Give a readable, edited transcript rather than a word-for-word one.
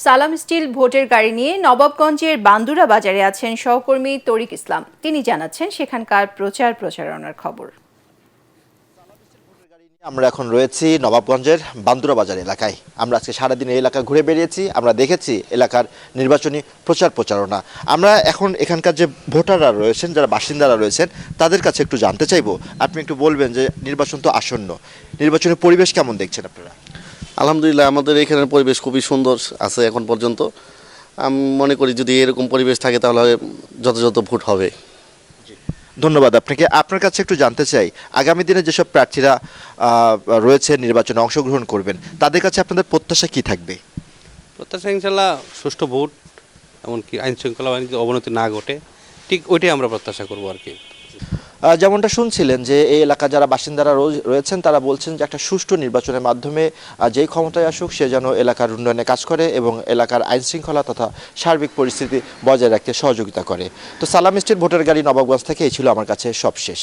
সালাম স্টিল ভোটের গাড়ি নিয়ে নবাবগঞ্জের বান্দুরা বাজারে আছেন সহকর্মী তরিক ইসলাম। তিনি জানাচ্ছেন সেখানকার প্রচারণার খবর। আমরা এখন রয়েছি নবাবগঞ্জের বান্দুরা বাজার এলাকায়। আমরা আজকে সারাদিন এই এলাকা ঘুরে বেরিয়েছি, আমরা দেখেছি এলাকার নির্বাচনী প্রচারণা। আমরা এখন এখানকার যে ভোটাররা রয়েছেন, যারা বাসিন্দারা রয়েছেন, তাদের কাছে একটু জানতে চাইবো। আপনি একটু বলবেন যে নির্বাচন তো আসন্ন, নির্বাচনের পরিবেশ কেমন দেখছেন আপনারা? আলহামদুলিল্লাহ, আমাদের এখানের পরিবেশ খুবই সুন্দর আছে এখন পর্যন্ত। আমি মনে করি যদি এরকম পরিবেশ থাকে তাহলে যথাযথ ভোট হবে। ধন্যবাদ আপনাকে। আপনার কাছে একটু জানতে চাই, আগামী দিনে যেসব প্রার্থীরা রয়েছে নির্বাচনে অংশগ্রহণ করবেন, তাদের কাছে আপনাদের প্রত্যাশা কি থাকবে? প্রত্যাশা ইনশাল্লাহ সুষ্ঠু ভোট, এমনকি আইন শৃঙ্খলা বাহিনীতে অবনতি না ঘটে, ঠিক ওইটাই আমরা প্রত্যাশা করবো আর কি। যেমনটা শুনছিলেন যে এই এলাকা যারা বাসিন্দারা রয়েছেন, তারা বলছেন যে একটা সুষ্ঠু নির্বাচনের মাধ্যমে যেই ক্ষমতায় আসুক সে যেন এলাকার উন্নয়নে কাজ করে এবং এলাকার আইন শৃঙ্খলা তথা সার্বিক পরিস্থিতি বজায় রাখতে সহযোগিতা করে। তো সালাম স্টিল ভোটের গাড়ি নবাবগঞ্জ থেকে এই ছিল আমার কাছে সবশেষ।